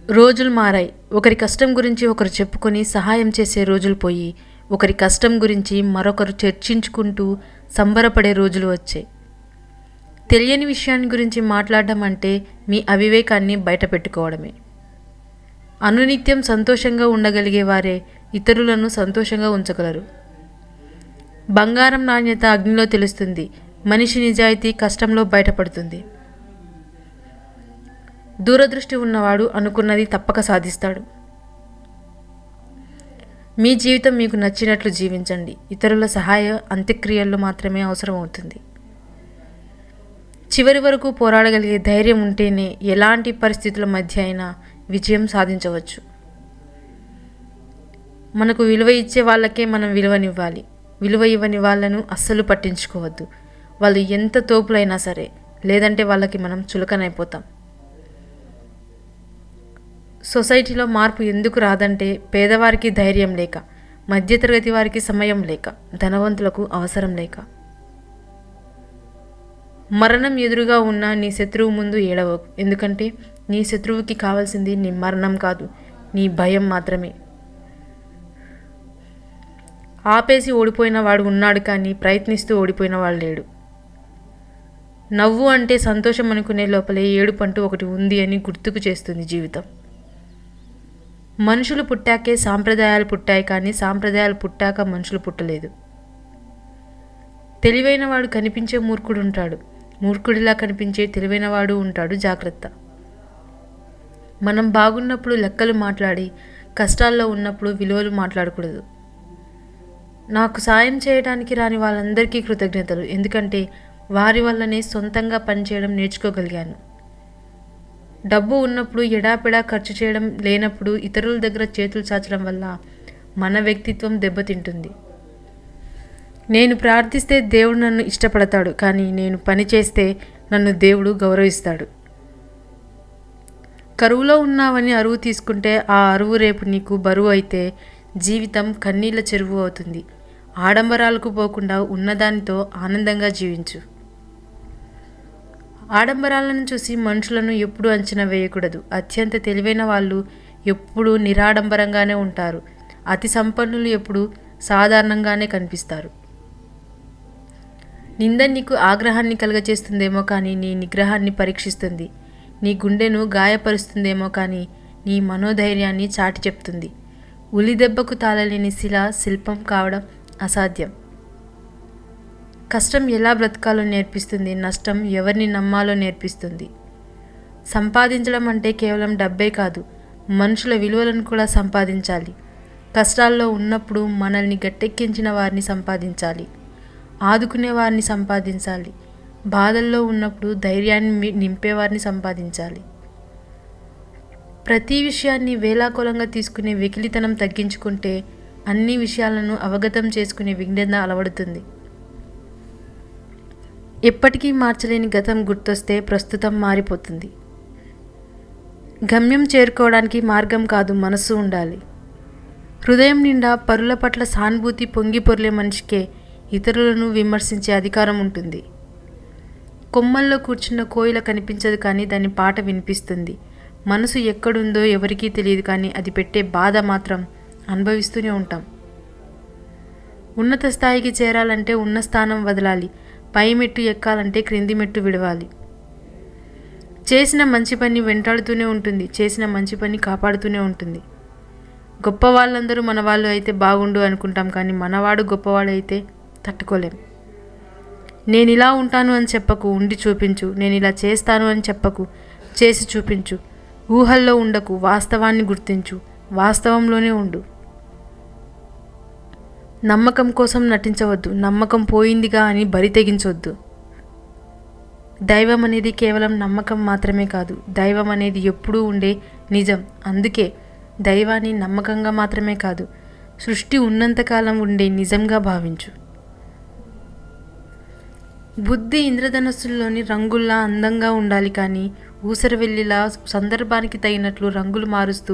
రోజులు మారాయి. ఒకరి కష్టం గురించి ఒకరు చెప్పుకొని సహాయం చేసే రోజులు పోయి, ఒకరి కష్టం గురించి మరొకరు చర్చించుకుంటూ సంబరపడే రోజులు వచ్చాయి. తెలియని విషయాన్ని గురించి మాట్లాడడం అంటే మీ అవివేకాన్ని బయటపెట్టుకోవడమే. అనునిత్యం సంతోషంగా ఉండగలిగే వారే ఇతరులను సంతోషంగా ఉంచగలరు. బంగారం నాణ్యత అగ్నిలో తెలుస్తుంది. మనిషి నిజాయితీ కష్టంలో బయటపడుతుంది. దూరదృష్టి ఉన్నవాడు అనుకున్నది తప్పక సాధిస్తాడు. మీ జీవితం మీకు నచ్చినట్లు జీవించండి. ఇతరుల సహాయ అంత్యక్రియల్లో మాత్రమే అవసరం అవుతుంది. చివరి వరకు పోరాడగలిగే ధైర్యం ఉంటేనే ఎలాంటి పరిస్థితుల మధ్య అయినా విజయం సాధించవచ్చు. మనకు విలువ ఇచ్చే వాళ్ళకే మనం విలువనివ్వాలి. విలువ ఇవ్వని వాళ్ళను అస్సలు పట్టించుకోవద్దు. వాళ్ళు ఎంత తోపులైనా సరే, లేదంటే వాళ్ళకి మనం చులకనైపోతాం. సొసైటీలో మార్పు ఎందుకు రాదంటే పేదవారికి ధైర్యం లేక, మధ్యతరగతి వారికి సమయం లేక, ధనవంతులకు అవసరం లేక. మరణం ఎదురుగా ఉన్న నీ శత్రువు ముందు ఏడవకు. ఎందుకంటే నీ శత్రువుకి కావాల్సింది నీ మరణం కాదు, నీ భయం మాత్రమే. ఆపేసి ఓడిపోయిన వాడు ఉన్నాడు, కానీ ప్రయత్నిస్తూ ఓడిపోయిన వాడు లేడు. నవ్వు అంటే సంతోషం అనుకునే లోపలే ఏడుపంటూ ఒకటి ఉంది అని గుర్తుకు చేస్తుంది జీవితం. మనుషులు పుట్టాకే సాంప్రదాయాలు పుట్టాయి, కానీ సాంప్రదాయాలు పుట్టాక మనుషులు పుట్టలేదు. తెలివైన వాడు కనిపించే మూర్ఖుడు ఉంటాడు, మూర్ఖుడిలా కనిపించే తెలివైన వాడు ఉంటాడు. జాగ్రత్త. మనం బాగున్నప్పుడు లెక్కలు మాట్లాడి, కష్టాల్లో ఉన్నప్పుడు విలువలు మాట్లాడకూడదు. నాకు సాయం చేయడానికి రాని వాళ్ళందరికీ కృతజ్ఞతలు. ఎందుకంటే వారి వల్లనే సొంతంగా పనిచేయడం నేర్చుకోగలిగాను. డబ్బు ఉన్నప్పుడు ఎడాపెడా ఖర్చు చేయడం, లేనప్పుడు ఇతరుల దగ్గర చేతులు చాచడం వల్ల మన వ్యక్తిత్వం దెబ్బతింటుంది. నేను ప్రార్థిస్తే దేవుడు నన్ను ఇష్టపడతాడు, కానీ నేను పని చేస్తే నన్ను దేవుడు గౌరవిస్తాడు. కరువులో ఉన్నావని అరువు తీసుకుంటే ఆ అరువు రేపు నీకు బరువు అయితే జీవితం కన్నీళ్ల చెరువు అవుతుంది. ఆడంబరాలకు పోకుండా ఉన్నదానితో ఆనందంగా జీవించు. ఆడంబరాలను చూసి మనుషులను ఎప్పుడూ అంచనా వేయకూడదు. అత్యంత తెలివైన వాళ్ళు ఎప్పుడూ నిరాడంబరంగానే ఉంటారు. అతి సంపన్నులు ఎప్పుడూ సాధారణంగానే కనిపిస్తారు. నింద నీకు ఆగ్రహాన్ని కలుగచేస్తుందేమో కానీ నీ నిగ్రహాన్ని పరీక్షిస్తుంది. నీ గుండెను గాయపరుస్తుందేమో కానీ నీ మనోధైర్యాన్ని చాటి చెప్తుంది. ఉలి దెబ్బకు తాళలేని శిల శిల్పం కావడం అసాధ్యం. కష్టం ఎలా బ్రతకాలో నేర్పిస్తుంది. నష్టం ఎవరిని నమ్మాలో నేర్పిస్తుంది. సంపాదించడం అంటే కేవలం డబ్బే కాదు, మనుషుల విలువలను కూడా సంపాదించాలి. కష్టాల్లో ఉన్నప్పుడు మనల్ని గట్టెక్కించిన వారిని సంపాదించాలి, ఆదుకునే వారిని సంపాదించాలి. బాధల్లో ఉన్నప్పుడు ధైర్యాన్ని నింపేవారిని సంపాదించాలి. ప్రతి విషయాన్ని వేలాకోలంగా తీసుకునే వెకిలితనం తగ్గించుకుంటే అన్ని విషయాలను అవగతం చేసుకునే విజ్ఞత అలవడుతుంది. ఎప్పటికీ మార్చలేని గతం గుర్తొస్తే ప్రస్తుతం మారిపోతుంది. గమ్యం చేరుకోవడానికి మార్గం కాదు, మనస్సు ఉండాలి. హృదయం నిండా పరుల పట్ల సానుభూతి పొంగి పొర్లే మనిషికే ఇతరులను విమర్శించే అధికారం ఉంటుంది. కొమ్మల్లో కూర్చున్న కోయిల కనిపించదు, కానీ దాని పాట వినిపిస్తుంది. మనసు ఎక్కడుందో ఎవరికీ తెలియదు, కానీ అది పెట్టే బాధ మాత్రం అనుభవిస్తూనే ఉంటాం. ఉన్నత స్థాయికి చేరాలంటే ఉన్న స్థానం వదలాలి. పై మెట్టు ఎక్కాలంటే క్రింది మెట్టు విడవాలి. చేసిన మంచి పని వెంటాడుతూనే ఉంటుంది, చేసిన మంచి పని కాపాడుతూనే ఉంటుంది. గొప్ప వాళ్ళందరూ మన వాళ్ళు అయితే బాగుండు అనుకుంటాం, కానీ మనవాడు గొప్పవాడు అయితే తట్టుకోలేం. నేను ఇలా ఉంటాను అని చెప్పకు, ఉండి చూపించు. నేను ఇలా చేస్తాను అని చెప్పకు, చేసి చూపించు. ఊహల్లో ఉండకు, వాస్తవాన్ని గుర్తించు, వాస్తవంలోనే ఉండు. నమ్మకం కోసం నటించవద్దు, నమ్మకం పోయిందిగా అని బరి తెగించవద్దు. దైవం అనేది కేవలం నమ్మకం మాత్రమే కాదు, దైవం అనేది ఎప్పుడూ ఉండే నిజం. అందుకే దైవాన్ని నమ్మకంగా మాత్రమే కాదు, సృష్టి ఉన్నంతకాలం ఉండే నిజంగా భావించు. బుద్ధి ఇంద్రధనస్సుల్లోని రంగుల్లా అందంగా ఉండాలి, కానీ ఊసరవెల్లిలా సందర్భానికి తగినట్లు రంగులు మారుస్తూ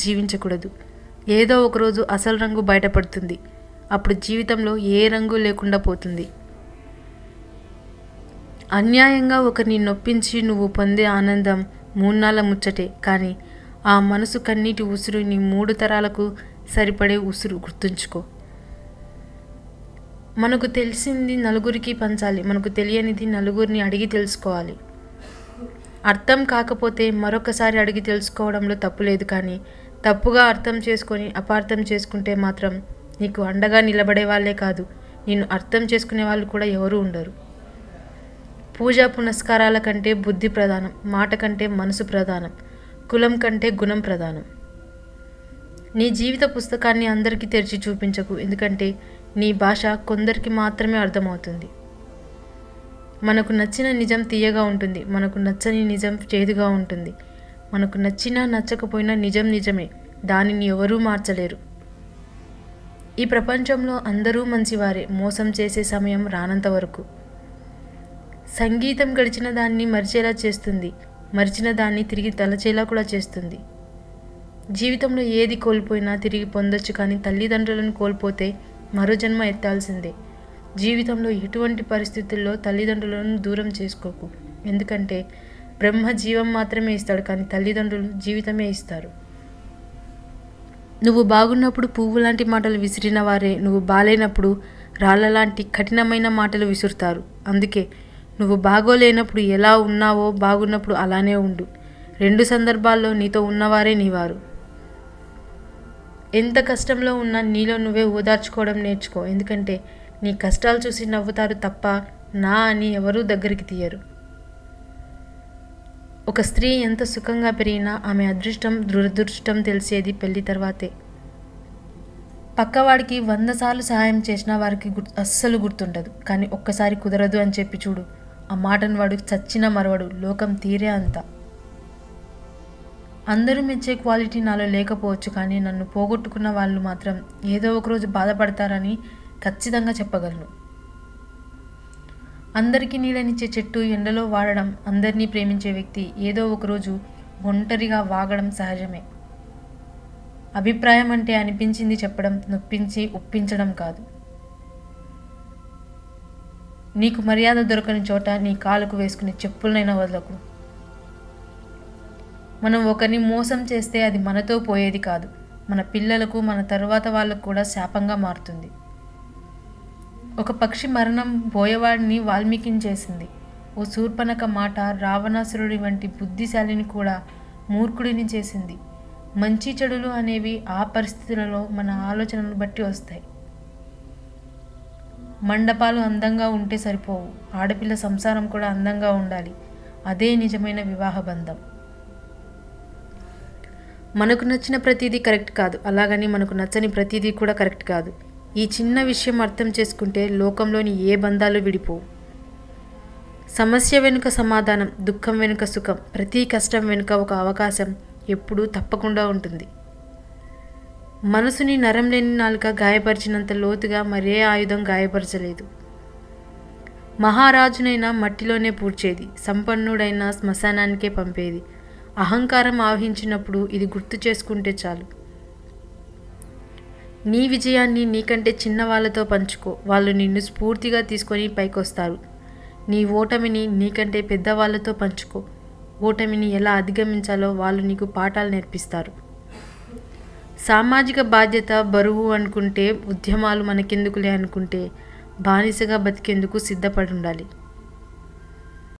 జీవించకూడదు. ఏదో ఒకరోజు అసలు రంగు బయటపడుతుంది. అప్పుడు జీవితంలో ఏ రంగు లేకుండా పోతుంది. అన్యాయంగా ఒకరిని నొప్పించి నువ్వు పొందే ఆనందం మూన్నాళ్ళ ముచ్చటే, కానీ ఆ మనసు కన్నీటి ఉసురు నీ 3 తరాలకు సరిపడే ఉసురు, గుర్తుంచుకో. మనకు తెలిసింది నలుగురికి పంచాలి, మనకు తెలియనిది నలుగురిని అడిగి తెలుసుకోవాలి. అర్థం కాకపోతే మరొకసారి అడిగి తెలుసుకోవడంలో తప్పు లేదు, కానీ తప్పుగా అర్థం చేసుకొని అపార్థం చేసుకుంటే మాత్రం నీకు అండగా నిలబడే వాళ్ళే కాదు, నిన్ను అర్థం చేసుకునే వాళ్ళు కూడా ఎవరూ ఉండరు. పూజా పునస్కారాల కంటే బుద్ధి ప్రధానం, మాట కంటే మనసు ప్రధానం, కులం కంటే గుణం ప్రధానం. నీ జీవిత పుస్తకాన్ని అందరికీ తెరిచి చూపించకు, ఎందుకంటే నీ భాష కొందరికి మాత్రమే అర్థమవుతుంది. మనకు నచ్చిన నిజం తీయగా ఉంటుంది, మనకు నచ్చని నిజం చేదుగా ఉంటుంది. మనకు నచ్చినా నచ్చకపోయినా నిజం నిజమే, దానిని ఎవరూ మార్చలేరు. ఈ ప్రపంచంలో అందరూ మంచివారే, మోసం చేసే సమయం రానంత వరకు. సంగీతం గడిచిన దాన్ని మరిచేలా చేస్తుంది, మరిచిన దాన్ని తిరిగి తలచేలా కూడా చేస్తుంది. జీవితంలో ఏది కోల్పోయినా తిరిగి పొందొచ్చు, కానీ తల్లిదండ్రులను కోల్పోతే మరో జన్మ ఎత్తాల్సిందే. జీవితంలో ఎటువంటి పరిస్థితుల్లో తల్లిదండ్రులను దూరం చేసుకోకు, ఎందుకంటే బ్రహ్మ జీవం మాత్రమే ఇస్తాడు, కానీ తల్లిదండ్రులు జీవితమే ఇస్తారు. నువ్వు బాగున్నప్పుడు పువ్వు లాంటి మాటలు విసిరిన వారే నువ్వు బాలేనప్పుడు రాళ్ళ లాంటి కఠినమైన మాటలు విసురుతారు. అందుకే నువ్వు బాగోలేనప్పుడు ఎలా ఉన్నావో బాగున్నప్పుడు అలానే ఉండు. 2 సందర్భాల్లో నీతో ఉన్నవారే నీవారు. ఎంత కష్టంలో ఉన్నా నీలో నువ్వే ఓదార్చుకోవడం నేర్చుకో, ఎందుకంటే నీ కష్టాలు చూసి నవ్వుతారు తప్ప నా అని ఎవరూ దగ్గరికి తీయరు. ఒక స్త్రీ ఎంత సుఖంగా పెరిగినా ఆమె అదృష్టం దురదృష్టం తెలిసేది పెళ్లి తర్వాతే. పక్కవాడికి 100 సార్లు సహాయం చేసినా వారికి అస్సలు గుర్తుండదు, కానీ ఒక్కసారి కుదరదు అని చెప్పి చూడు, ఆ మాటను వాడు చచ్చినా మరవడు, లోకం తీరే అంతా. అందరూ మెచ్చే క్వాలిటీ నాలో లేకపోవచ్చు, కానీ నన్ను పోగొట్టుకున్న వాళ్ళు మాత్రం ఏదో ఒకరోజు బాధపడతారని ఖచ్చితంగా చెప్పగలను. అందరికీ నీడనిచ్చే చెట్టు ఎండలో వాడడం, అందరినీ ప్రేమించే వ్యక్తి ఏదో ఒకరోజు ఒంటరిగా వాగడం సహజమే. అభిప్రాయం అంటే అనిపించింది చెప్పడం, నొప్పించి ఒప్పించడం కాదు. నీకు మర్యాద దొరకని చోట నీ కాలుకు వేసుకునే చెప్పులనైనా వదలకు. మనం ఒకరిని మోసం చేస్తే అది మనతో పోయేది కాదు, మన పిల్లలకు మన తరువాత వాళ్ళకు కూడా శాపంగా మారుతుంది. ఒక పక్షి మరణం బోయవాడిని వాల్మీకిని చేసింది. ఓ శూర్పణఖ మాట రావణాసురుడి వంటి బుద్ధిశాలిని కూడా మూర్ఖుడిని చేసింది. మంచి చెడులు అనేవి ఆ పరిస్థితులలో మన ఆలోచనను బట్టి వస్తాయి. మండపాలు అందంగా ఉంటే సరిపోవు, ఆడపిల్ల సంసారం కూడా అందంగా ఉండాలి. అదే నిజమైన వివాహ బంధం. మనకు నచ్చిన ప్రతిదీ కరెక్ట్ కాదు, అలాగని మనకు నచ్చని ప్రతిదీ కూడా కరెక్ట్ కాదు. ఈ చిన్న విషయం అర్థం చేసుకుంటే లోకంలోని ఏ బంధాలు విడిపోవు. సమస్య వెనుక సమాధానం, దుఃఖం వెనుక సుఖం, ప్రతి కష్టం వెనుక ఒక అవకాశం ఎప్పుడూ తప్పకుండా ఉంటుంది. మనసుని నరం లేని నాలుక గాయపరిచినంత లోతుగా మరే ఆయుధం గాయపరచలేదు. మహారాజునైనా మట్టిలోనే పూడ్చేది, సంపన్నుడైనా శ్మశానానికే పంపేది. అహంకారం ఆవహించినప్పుడు ఇది గుర్తు చేసుకుంటే చాలు. నీ విజయాన్ని నీకంటే చిన్న వాళ్ళతో పంచుకో, వాళ్ళు నిన్ను స్ఫూర్తిగా తీసుకొని పైకొస్తారు. నీ ఓటమిని నీకంటే పెద్దవాళ్ళతో పంచుకో, ఓటమిని ఎలా అధిగమించాలో వాళ్ళు నీకు పాఠాలు నేర్పిస్తారు. సామాజిక బాధ్యత బరువు అనుకుంటే, ఉద్యమాలు మనకెందుకులే అనుకుంటే బానిసగా బతికేందుకు సిద్ధపడి ఉండాలి.